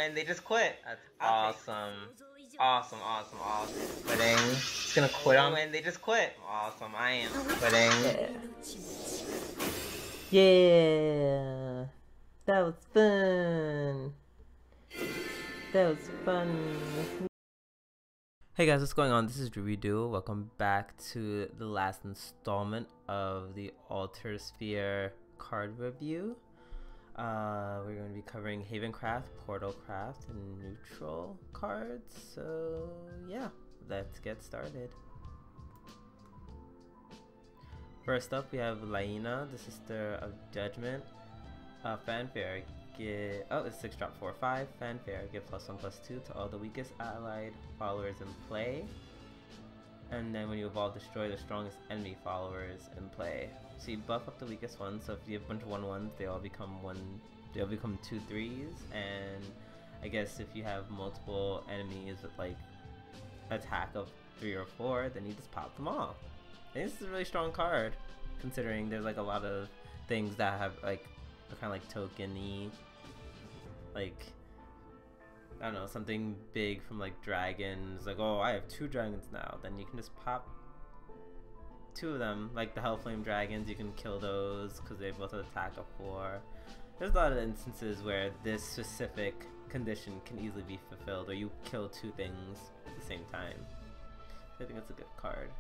and they just quit. That's awesome. Awesome. Quitting. Just gonna quit on me, and they just quit. Awesome. I am quitting. Yeah. That was fun. That was fun. Hey guys, what's going on? This is Redo. Welcome back to the last installment of the Altersphere card review. We're going to be covering Havencraft, Portalcraft, and Neutral cards. So yeah, let's get started. First up, we have Laina, the Sister of Judgment. Fanfare. It's 6 drop 4/5. Fanfare. Give +1/+2 to all the weakest allied followers in play. And then when you evolve, destroy the strongest enemy followers in play. So you buff up the weakest ones. So if you have a bunch of 1/1s, they all become 2 3s. And I guess if you have multiple enemies with like attack of 3 or 4, then you just pop them all. I think this is a really strong card, considering there's like a lot of things that have like are kind of like token-y, like I don't know, something big from like dragons, like oh I have 2 dragons now, then you can just pop 2 of them, like the Hellflame dragons. You can kill those because they both attack of 4. There's a lot of instances where this specific condition can easily be fulfilled, or you kill 2 things at the same time. I think that's a good card.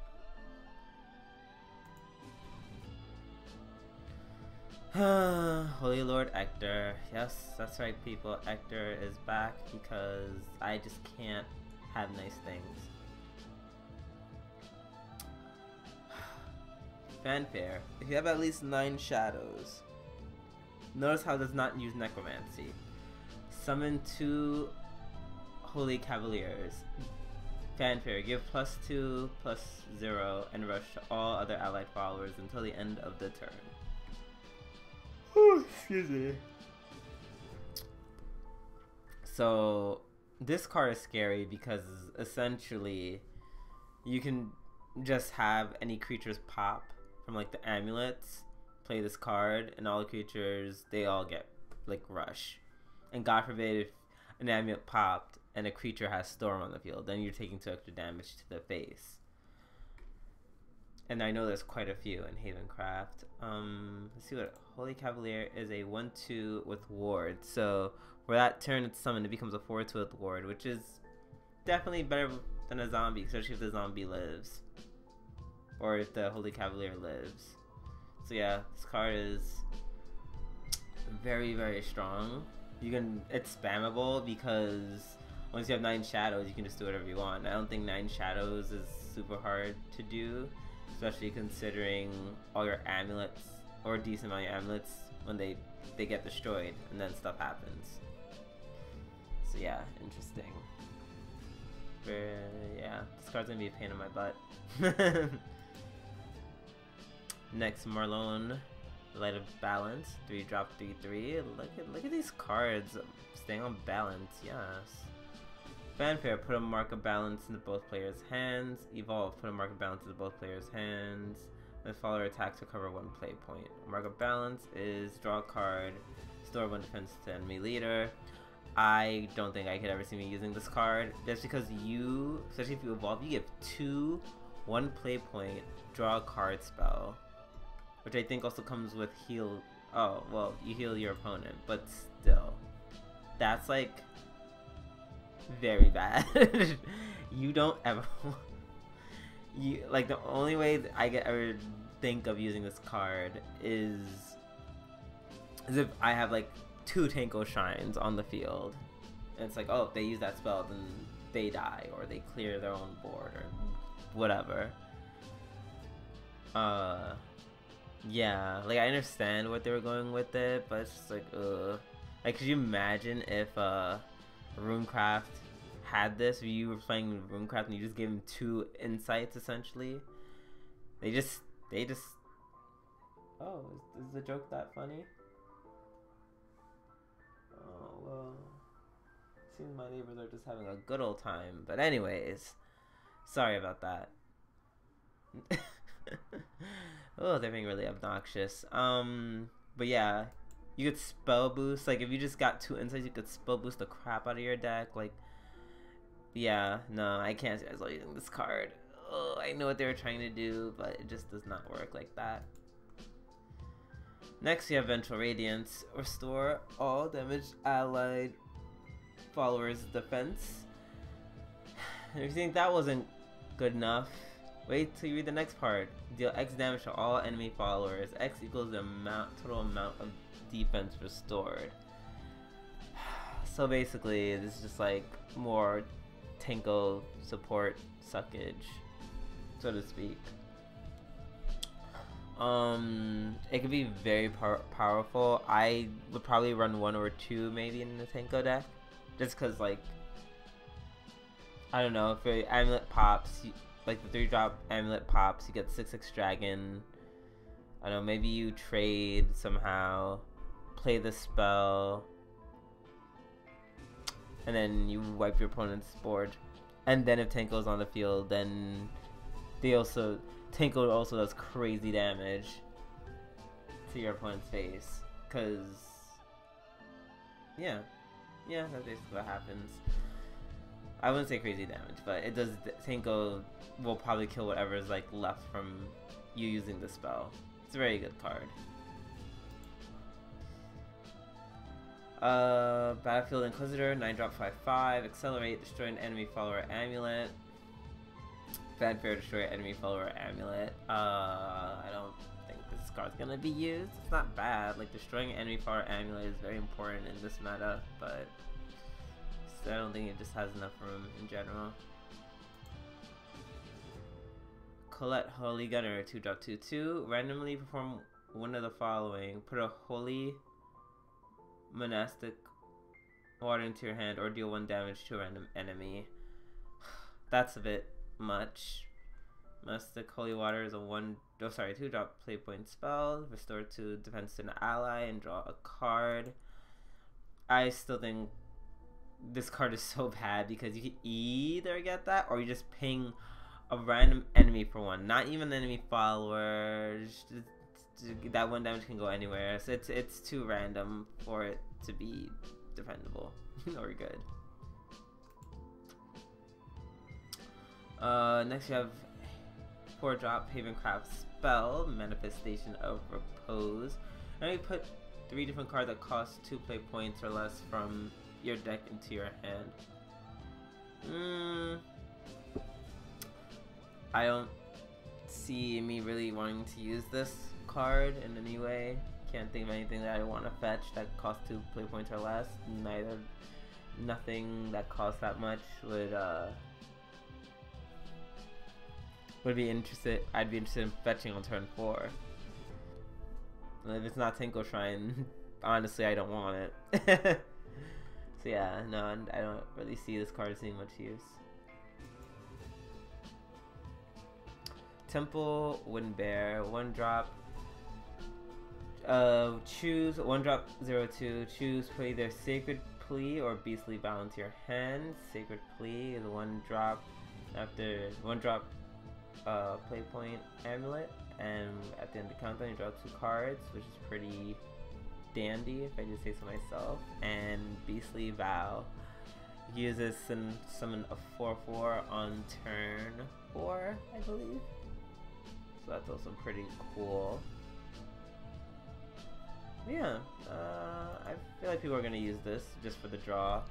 Holy Lord Ector. Yes, that's right people, Ector is back because I just can't have nice things. Fanfare. If you have at least 9 shadows, notice how it does not use necromancy. Summon 2 Holy Cavaliers. Fanfare. Give +2/+0 and rush to all other allied followers until the end of the turn. Oh, excuse me. So this card is scary because essentially you can just have any creatures pop from like the amulets, play this card, and all the creatures, they all get like rush. And God forbid if an amulet popped and a creature has Storm on the field, then you're taking 2 extra damage to the face. And I know there's quite a few in Havencraft. Let's see what Holy Cavalier is. A 1/2 with ward. So for that turn it's summoned, it becomes a 4/2 with ward, which is definitely better than a zombie, especially if the zombie lives, or if the Holy Cavalier lives. So yeah, this card is very, very strong. It's spammable because once you have 9 shadows, you can just do whatever you want. I don't think 9 shadows is super hard to do, especially considering all your amulets, or a decent amount of your amulets, when they get destroyed and then stuff happens. So yeah, interesting. But yeah, this card's gonna be a pain in my butt. Next, Marlon, Light of Balance, 3 drop 3/3. Look at these cards staying on balance. Yes. Fanfare. Put a mark of balance into both players' hands. Evolve. Put a mark of balance into both players' hands. Then follower attack to cover 1 play point. A mark of balance is draw a card, store 1 defense to enemy leader. I don't think I could ever see me using this card, just because especially if you evolve, you give 2 1 play point, draw a card spell, which I think also comes with heal. Oh well, you heal your opponent, but still, that's like very bad. You don't ever like, the only way that I ever think of using this card is if I have like 2 Tanko Shrines on the field, and it's like, oh, if they use that spell, then they die, or they clear their own board, or whatever. Yeah, like I understand what they were going with it, but it's just like, like, could you imagine if Runecraft had this, or you were playing Runecraft and you just gave him 2 insights essentially? They just oh, is the joke that funny? Oh well, seems my neighbors are just having a good old time. But anyways, sorry about that. Oh, they're being really obnoxious. But yeah, You could spell boost. Like, if you just got 2 insights, you could spell boost the crap out of your deck. Like, yeah, no, I can't see myself using this card. Oh, I know what they were trying to do, but it just does not work like that. Next, you have Ventral Radiance. Restore all damaged allied followers' defense. If you think that wasn't good enough, wait till you read the next part. Deal X damage to all enemy followers. X equals the total amount of defense restored. So basically, this is just like more Tenko support suckage, so to speak. It could be very powerful. I would probably run 1 or 2 maybe in the Tenko deck, just cause like, I don't know, if your amulet pops, like the 3-drop amulet pops, you get 6/6 dragon. I don't know, maybe you trade somehow, play the spell, and then you wipe your opponent's board. And then if Tenko's on the field, then Tenko also does crazy damage to your opponent's face. Cause yeah, that's basically what happens. I wouldn't say crazy damage, but it does. Tenko will probably kill whatever is like left from you using the spell. It's a very good card. Battlefield Inquisitor, 9-drop 5/5, accelerate, destroy an enemy follower amulet. Fanfare, destroy enemy follower amulet. I don't think this card's gonna be used. It's not bad. Like, destroying an enemy follower amulet is very important in this meta, but I don't think it just has enough room in general. Colette, Holy Gunner, 2-drop 2/2. Randomly perform one of the following. Put a Holy Monastic Water into your hand or deal 1 damage to a random enemy. That's a bit much. Monastic Holy Water is a 2-drop play point spell. Restore 2 defense to an ally and draw a card. I still think this card is so bad because you can either get that or you just ping a random enemy for 1. Not even enemy followers. That 1 damage can go anywhere. So it's too random for it to be defendable or good. Next you have 4-drop Havencraft spell, Manifestation of Repose. Now you put 3 different cards that cost 2 play points or less from your deck into your hand. I don't see me really wanting to use this card in any way. Can't think of anything that I want to fetch that costs 2 play points or less. Nothing that costs that much would be interested. I'd be interested in fetching on turn 4. And if it's not Tenko Shrine, honestly, I don't want it. So yeah, no, I don't really see this card seeing much use. Temple Wind Bear, 1-drop. Choose 1-drop 0/2. Choose put either Sacred Plea or Beastly Vow into your hand. Sacred Plea is a 1-drop after 1-drop play point amulet, and at the end of the countdown you draw 2 cards, which is pretty dandy if I do say so myself. And Beastly Vow, use this and summon a 4/4 on turn 4, I believe. So that's also pretty cool. Yeah, I feel like people are gonna use this just for the draw.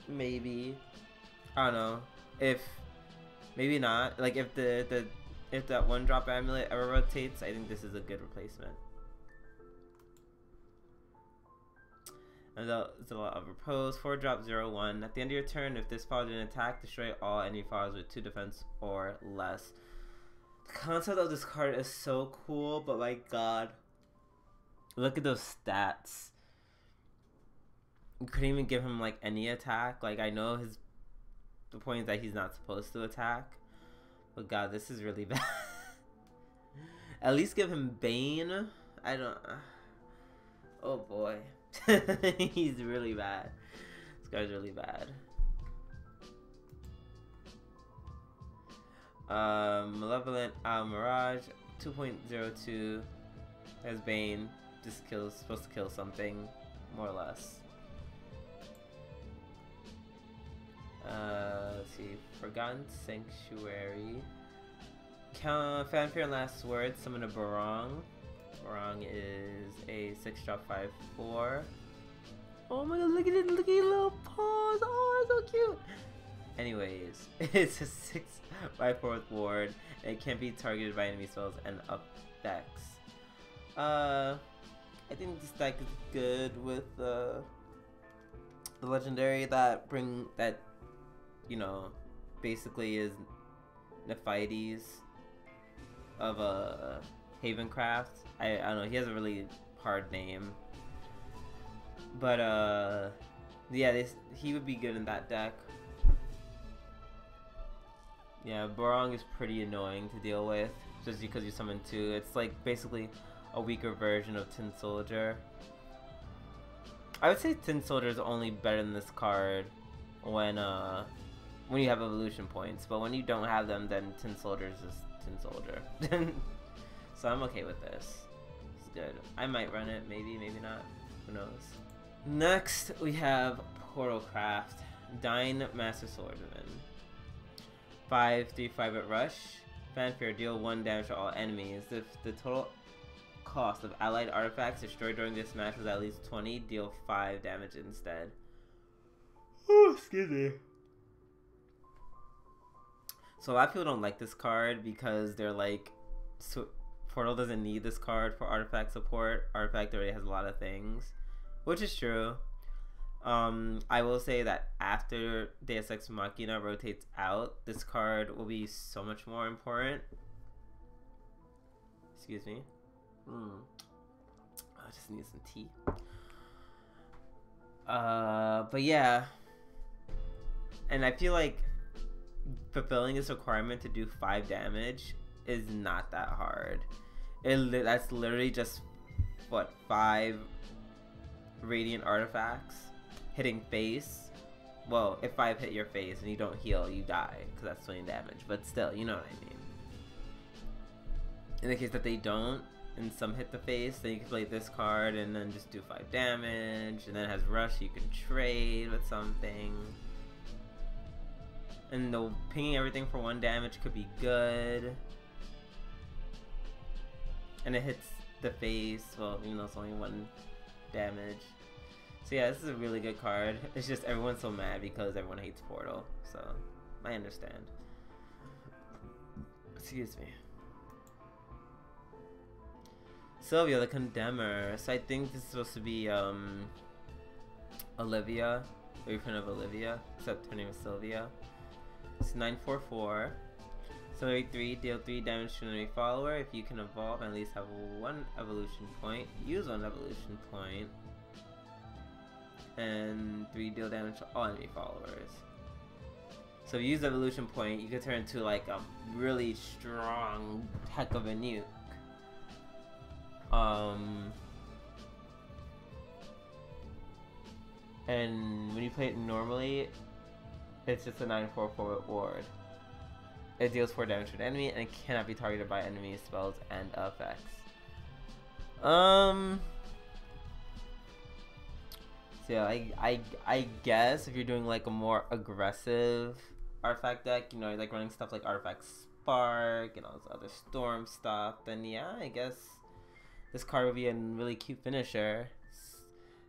Maybe, I don't know. If maybe not. Like if if that 1-drop amulet ever rotates, I think this is a good replacement. And there's a lot of repose. 4-drop 0/1. At the end of your turn, if this follows an attack, destroy all enemy followers with 2 defense or less. The concept of this card is so cool, but my god. Look at those stats. You couldn't even give him like any attack. Like I know the point is that he's not supposed to attack. But god, this is really bad. At least give him Bane. I don't. Oh boy. He's really bad. This guy's really bad. Malevolent Mirage 2.02 has Bane. just supposed to kill something, more or less. Let's see. Forgotten Sanctuary. Fanfare and Last Word. Summon a Barong. Barong is a 6-drop 5/4. Oh my god, look at it, look at your little paws. Oh, it's so cute. Anyways, it's a 6/4 ward, and it can't be targeted by enemy spells and up decks. I think this deck is good with the legendary that you know, basically is Nephites of Havencraft. I don't know, he has a really hard name. But yeah, he would be good in that deck. Yeah, Barong is pretty annoying to deal with, just because you summon 2. It's like basically a weaker version of Tin Soldier. I would say Tin Soldier is only better than this card when you have evolution points, but when you don't have them, then Tin Soldier is just Tin Soldier. So I'm okay with this. It's good. I might run it, maybe, maybe not. Who knows? Next, we have Portalcraft. Dyne Master Swordsman. 5/3/5 at rush. Fanfare, deal 1 damage to all enemies. If the total cost of allied artifacts destroyed during this match was at least 20, deal 5 damage instead. Oh, excuse me. So a lot of people don't like this card because they're like, so Portal doesn't need this card for artifact support. Artifact already has a lot of things, which is true. I will say that after Deus Ex Machina rotates out, this card will be so much more important. Excuse me. I just need some tea. But yeah. And I feel like fulfilling this requirement to do 5 damage is not that hard. That's literally just, what, 5 radiant artifacts hitting face. Well, if 5 hit your face and you don't heal, you die, because that's 20 damage. But still, you know what I mean. In the case that they don't, and some hit the face, then you can play this card and then just do 5 damage, and then it has rush, you can trade with something. And the pinging everything for 1 damage could be good. And it hits the face, well, even though it's only 1 damage. So yeah, this is a really good card. It's just everyone's so mad because everyone hates Portal. So, I understand. Excuse me. Sylvia, the Condemner. So I think this is supposed to be, Olivia. The reprint of Olivia. Except her name is Sylvia. It's 9/4/4. So 3, deal 3 damage to an enemy follower. If you can evolve and at least have 1 evolution point, use 1 evolution point. And 3, deal damage to all enemy followers. So if you use the evolution point, you could turn into like a really strong heck of a nuke. And when you play it normally, it's just a 9/4/4 ward. It deals 4 damage to an enemy and it cannot be targeted by enemy spells and effects. So yeah, I guess if you're doing like a more aggressive artifact deck, you know, like running stuff like Artifact Spark and all this other storm stuff, then yeah, I guess this card would be a really cute finisher.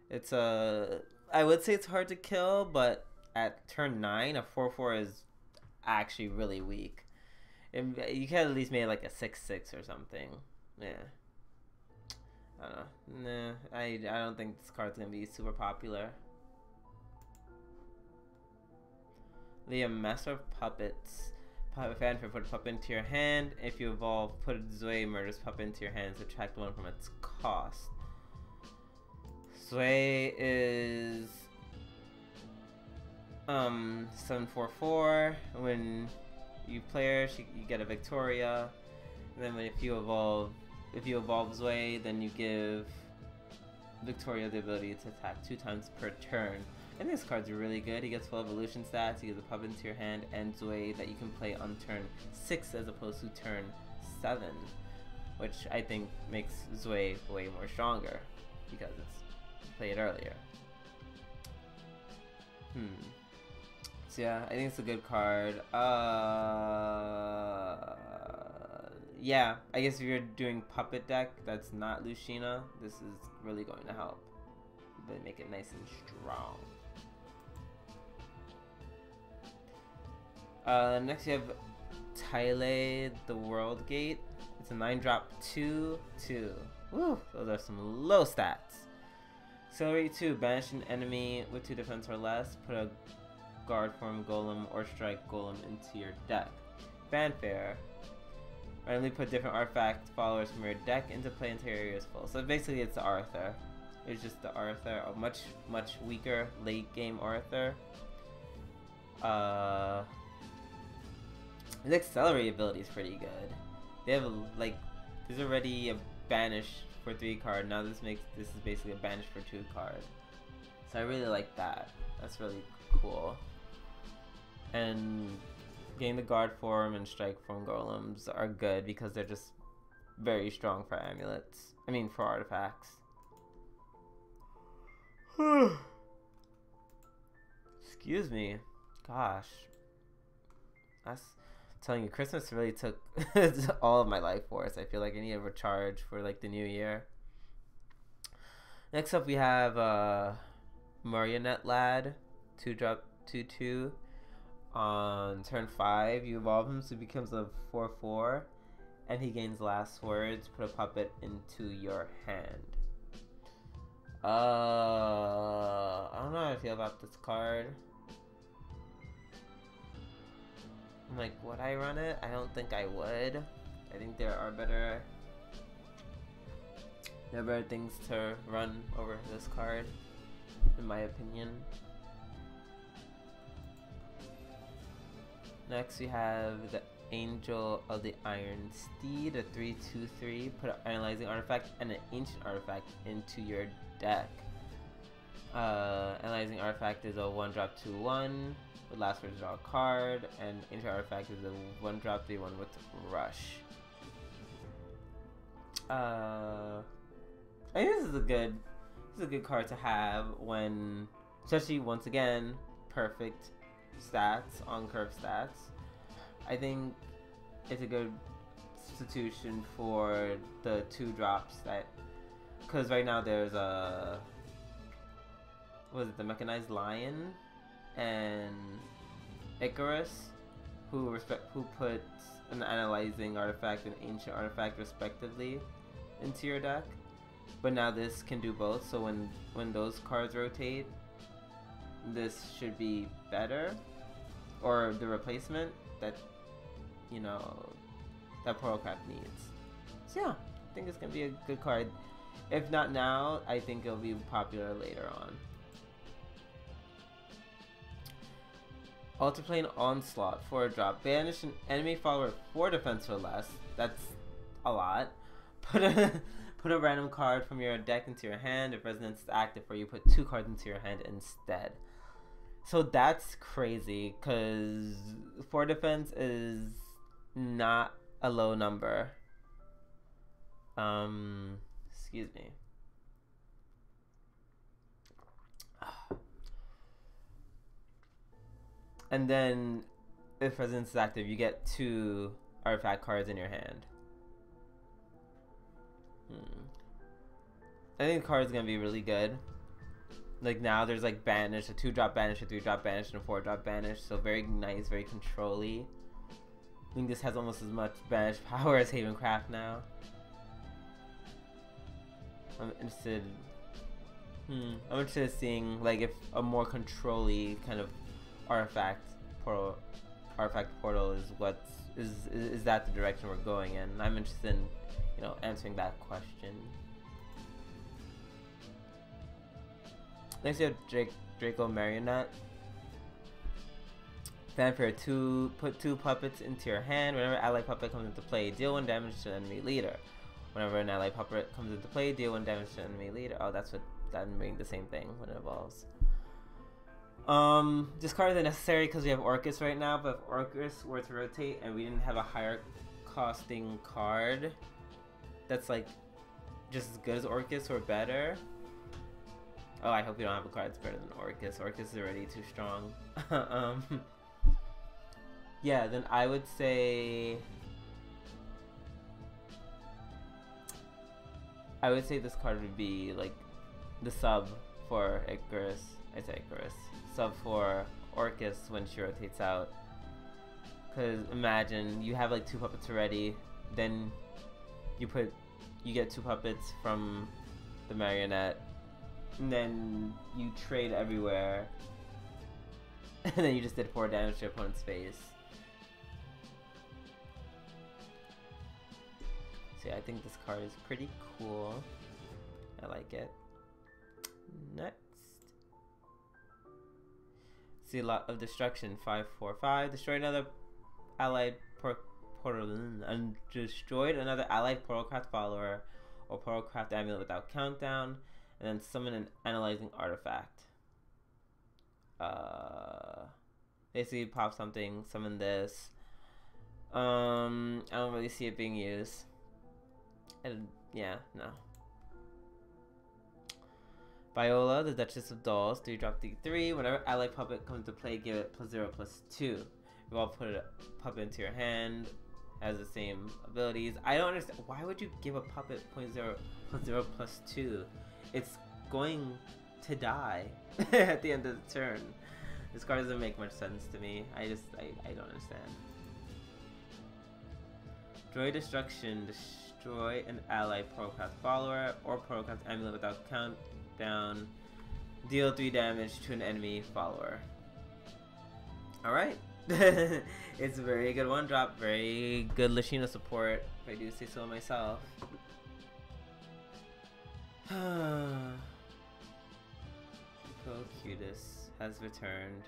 It's I would say it's hard to kill, but at turn 9, a 4/4 is actually really weak. And you can at least make it like a 6/6 or something. Yeah. I don't know. Nah, I don't think this card's gonna be super popular. Liam, Master of Puppets. Fanfare, put a puppet into your hand. If you evolve, put a Zwei murders puppet into your hand. Subtract 1 from its cost. Zwei is 7/4/4. When you play her, you get a Victoria. And then if you evolve Zwei, then you give Victoria the ability to attack 2 times per turn. And this card's really good. He gets full evolution stats, he gives a puppet into your hand, and Zwei that you can play on turn 6 as opposed to turn 7. which I think makes Zwei way more stronger because it's played earlier. So yeah, I think it's a good card. Yeah, I guess if you're doing puppet deck that's not Lucina, this is really going to help. But make it nice and strong. Next you have Tyle the World Gate. It's a 9-drop 2/2. Woo! Those are some low stats. Accelerate 2. Banish an enemy with 2 defense or less. Put a guard form golem or strike golem into your deck. Fanfare. Randomly put different artifact followers from your deck into play until your area is full. So basically it's the Arthur. It's just the Arthur. A much weaker late game Arthur. His accelerate ability is pretty good. They have like, there's already a banish for 3 card. Now this is basically a banish for 2 card. So I really like that. That's really cool. And getting the guard form and strike form golems are good because they're just very strong for amulets. I mean for artifacts. Excuse me. Gosh. That's telling you, Christmas really took all of my life force. I feel like I need to recharge for like the new year. Next up we have Marionette Lad, 2-drop 2/2. On turn 5, you evolve him so he becomes a 4/4, and he gains last words. Put a puppet into your hand. I don't know how I feel about this card. I'm like, would I run it? I don't think I would. I think there are better things to run over this card, in my opinion. Next we have the Angel of the Iron Steed, a 3/2/3. Put an analyzing artifact and an ancient artifact into your deck. Analyzing artifact is a 1-drop 2/1 with last word draw a card, and ancient artifact is a 1-drop 3/1 with rush. I think this is a good card to have when, especially once again, perfect stats on curve stats. I think it's a good substitution for the 2 drops that, because right now there's a, what is it, the Mechanized Lion and Icarus, who puts an analyzing artifact and ancient artifact respectively into your deck. But now this can do both, so when those cards rotate, this should be better, or the replacement that, you know, that Portalcraft needs. So yeah, I think it's gonna be a good card. If not now, I think it'll be popular later on. Alterplane Onslaught, 4-drop. Banish an enemy follower with 4 defense or less. That's a lot. Put a random card from your deck into your hand. If Resonance is active, or you put 2 cards into your hand instead. So that's crazy, because 4 defense is not a low number. Excuse me. And then, if Resonance is active, you get 2 artifact cards in your hand. I think the card is going to be really good. Like now there's like Banish, a 2-drop Banish, a 3-drop Banish, and a 4-drop Banish. So very nice, very control-y. I think this has almost as much Banish power as Havencraft now. I'm interested in seeing like if a more control-y kind of artifact portal is that the direction we're going in. I'm interested in, you know, answering that question. Next you have Draco Marionette. Fanfare 2, put 2 puppets into your hand. Whenever ally puppet comes into play, deal 1 damage to enemy leader. Whenever an ally puppet comes into play, deal 1 damage to enemy leader. Oh, that's what that means, the same thing when it evolves. This card is necessary because we have Orcus right now, but if Orcus were to rotate and we didn't have a higher costing card, that's like just as good as Orcus or better. Oh, I hope you don't have a card that's better than Orcus. Orcus is already too strong. Yeah, then I would say this card would be like the sub for Icarus. I say Icarus. Sub for Orcus when she rotates out. Cause imagine you have like 2 puppets already, then you get 2 puppets from the marionette, and then you trade everywhere, and then you just did 4 damage to your opponent's face. So yeah, I think this card is pretty cool. I like it. Next. See a lot of destruction. 5/4/5. Destroy another allied destroyed another allied Portalcraft follower or Portalcraft amulet without countdown, and then summon an analyzing artifact. Basically pop something, summon this. I don't really see it being used. And yeah, no. Viola, the Duchess of Dolls, 3-drop 3/3. Whenever allied puppet comes to play, give it +0/+2. You all put a puppet into your hand, has the same abilities. I don't understand. Why would you give a puppet +0/+2? It's going to die at the end of the turn. This card doesn't make much sense to me. I don't understand. Destroy destruction. Destroy an allied Portalcraft follower or Portalcraft amulet without countdown. Deal 3 damage to an enemy follower. Alright. It's a very good 1-drop. Very good Lashina support, if I do say so myself. Cocutus has returned.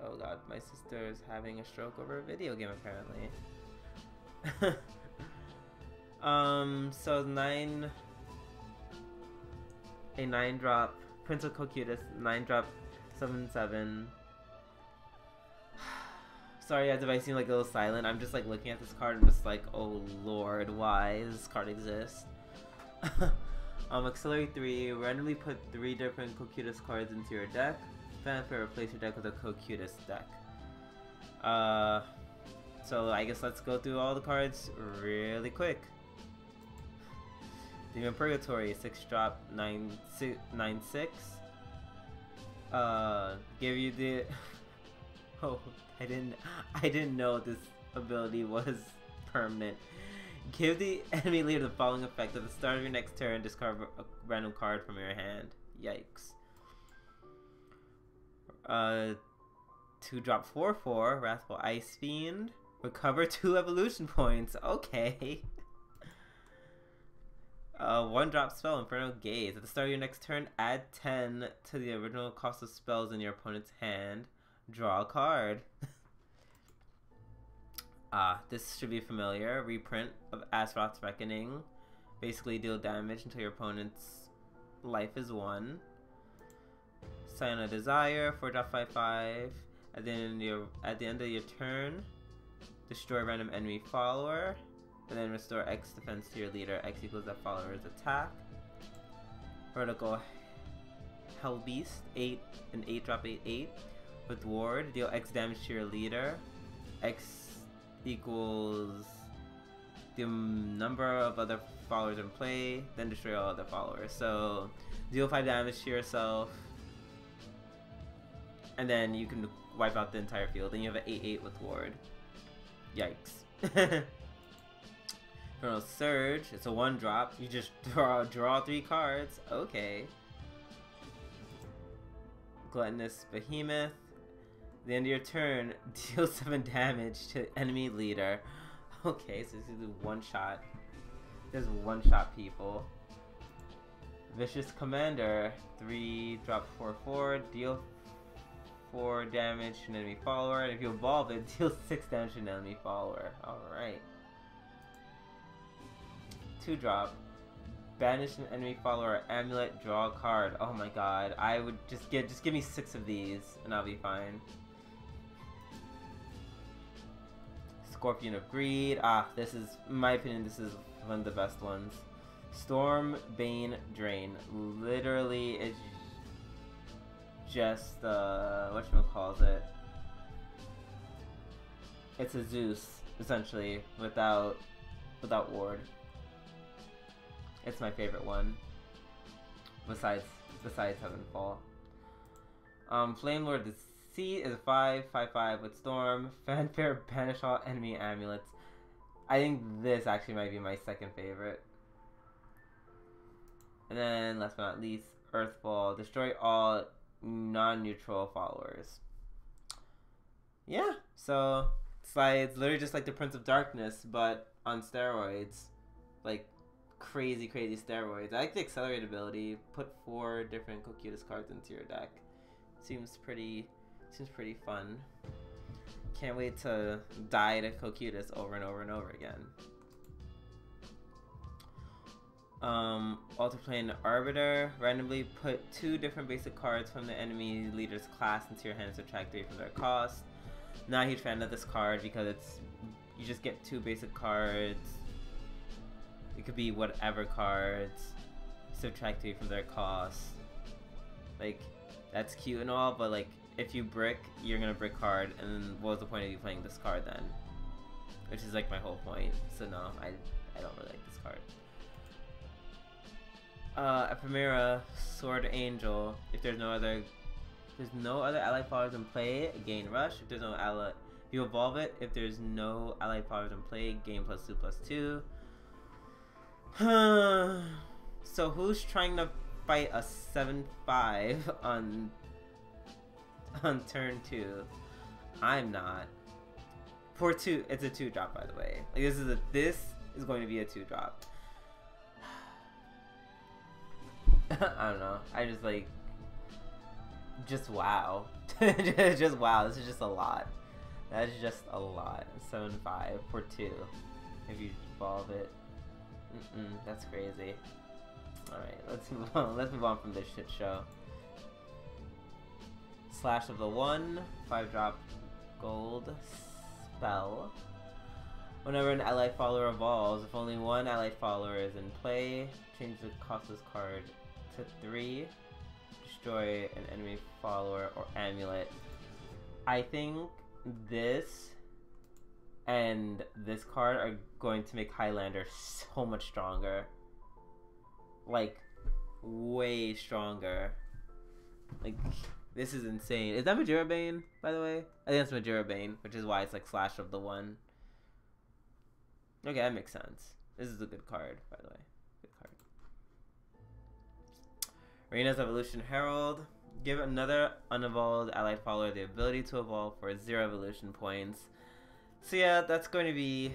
Oh god, my sister is having a stroke over a video game apparently. So a 9-drop Prince of Cocutus, 9-drop 7/7. Sorry guys if I seem like a little silent. I'm just like looking at this card and just like, oh lord, why does this card exist? Auxiliary 3, randomly put 3 different Cocutus cards into your deck. Fanfare, replace your deck with a Cocutus deck. So I guess let's go through all the cards really quick. Demon Purgatory, 6-drop 9/6. Give you the oh, I didn't know this ability was permanent. Give the enemy leader the following effect: at the start of your next turn, discard a random card from your hand. Yikes. 2-drop 4/4, Wrathful Ice Fiend. Recover 2 evolution points. Okay. 1-drop spell, Infernal Gaze. At the start of your next turn, add 10 to the original cost of spells in your opponent's hand. Draw a card. This should be familiar. Reprint of Azeroth's Reckoning. Basically deal damage until your opponent's life is 1. Sign a Desire, 4-drop 5/5. At the end of your turn, destroy a random enemy follower, and then restore X defense to your leader. X equals that follower's attack. Vertical Hellbeast, 8-drop 8/8. With Ward, deal X damage to your leader. X equals the number of other followers in play, then destroy all other followers. So deal 5 damage to yourself, and then you can wipe out the entire field. And you have an 8/8 with Ward. Yikes. Infernal Surge, it's a 1-drop. You just draw 3 cards. Okay. Gluttonous Behemoth. At the end of your turn, deal 7 damage to enemy leader. Okay, so this is 1-shot. This is 1-shot people. Vicious Commander, 3-drop 4/4, deal 4 damage to an enemy follower, and if you evolve it, deal 6 damage to an enemy follower. Alright. 2-drop. Banish an enemy follower, amulet, draw a card. Oh my god. I would just give me 6 of these and I'll be fine. Scorpion of Greed. Ah, this is, in my opinion, this is one of the best ones. Storm, Bane, Drain. Literally, it's just, whatchamacallit. It's a Zeus, essentially, without ward. It's my favorite one. Besides Heavenfall. Flame Lord the Sea is a 5/5/5 with Storm. Fanfare, banish all enemy amulets. I think this actually might be my second favorite. And then, last but not least, Earthfall. Destroy all non-neutral followers. Yeah, so it's literally just like the Prince of Darkness, but on steroids. Like, crazy steroids. I like the Accelerate ability. Put 4 different Cocytus cards into your deck. Seems pretty fun. Can't wait to die to Cocytus over and over and over again. Alterplane Arbiter. Randomly put 2 different basic cards from the enemy leader's class into your hand, subtract 3 from their cost. Not a huge fan of this card because you just get 2 basic cards. It could be whatever cards. Subtract 3 from their cost. Like, that's cute and all, but like, if you brick, you're gonna brick card, and then what was the point of you playing this card then? Which is like my whole point. So no, I don't really like this card. Ephemera, Sword Angel. If there's no other allied followers in play, gain rush. If there's no ally, if you evolve it, if there's no allied followers in play, gain +2/+2. So who's trying to fight a 7/5 on turn 2? I'm not. For 2, it's a 2-drop, by the way. Like, this is going to be a 2-drop. I don't know. I just like, just wow. just wow. This is just a lot. That is just a lot. 7/5 for 2. If you evolve it. That's crazy. Alright, let's move on. Let's move on from this shit show. Slash of the 1, 5-drop gold spell. Whenever an allied follower evolves, if only one allied follower is in play, change the costless card to 3. Destroy an enemy follower or amulet. I think this and this card are going to make Highlander so much stronger. Like, way stronger. Like, this is insane. Is that Majora Bane, by the way? I think that's Majora Bane, which is why it's like Slash of the 1. Okay, that makes sense. This is a good card, by the way. Good card. Reina's Evolution Herald. Give another unevolved allied follower the ability to evolve for 0 evolution points. So yeah, that's going to be...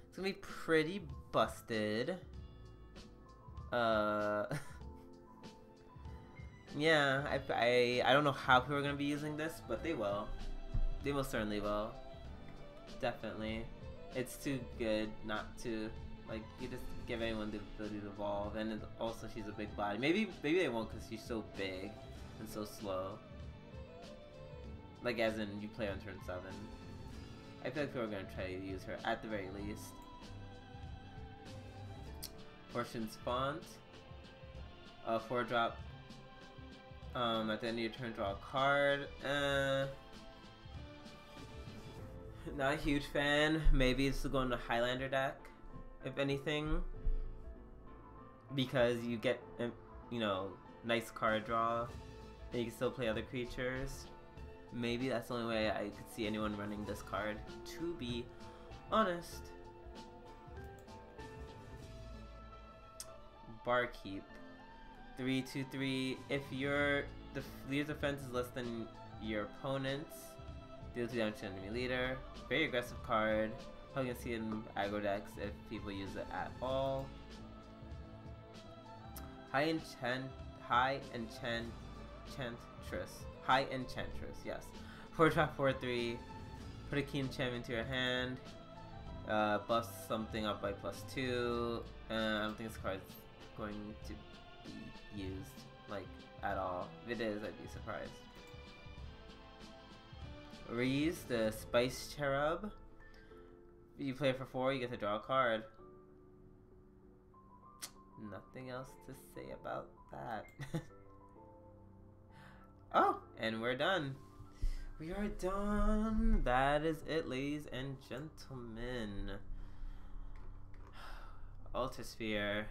It's going to be pretty busted. Yeah, I don't know how people are going to be using this, but they will. They most certainly will. Definitely. It's too good not to, like, you just give anyone the ability to evolve, and also she's a big body. Maybe they won't because she's so big and so slow. Like, as in, you play on turn 7. I feel like people are going to try to use her at the very least. Fortune's Font. 4-drop. At the end of your turn, draw a card. Not a huge fan. Maybe this will go in the Highlander deck, if anything. Because you get, you know, nice card draw. And you can still play other creatures. Maybe that's the only way I could see anyone running this card, to be honest. Barkeep. 3/2/3. If your leader's defense is less than your opponent's, deal 2 damage to enemy leader. Very aggressive card. Probably gonna see it in aggro decks if people use it at all. High Enchantress, yes. 4-drop 4/3. Put a key enchantment into your hand. Buff something up by +2. I don't think this card's going to be used, like, at all. If it is, I'd be surprised. Reese, the Spice Cherub. You play for 4, you get to draw a card. Nothing else to say about that. Oh, and we're done. We are done. That is it, ladies and gentlemen. Altersphere.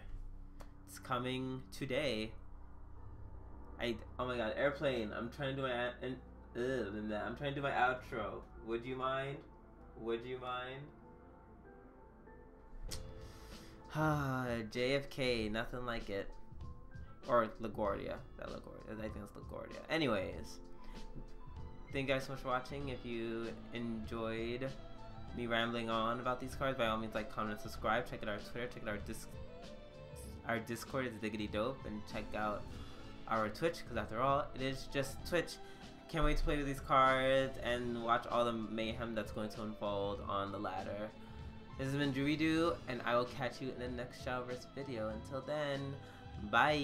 It's coming today. Oh my god, airplane. I'm trying to do I'm trying to do my outro. Would you mind? Would you mind? JFK, nothing like it. Or LaGuardia. I think it's LaGuardia. Anyways, thank you guys so much for watching. If you enjoyed me rambling on about these cards, by all means, like, comment, and subscribe. Check out our Twitter. Check out our Discord is diggity dope, and check out our Twitch, because after all, it is just Twitch. Can't wait to play with these cards and watch all the mayhem that's going to unfold on the ladder. This has been Doo, and I will catch you in the next Shadowverse video. Until then, bye!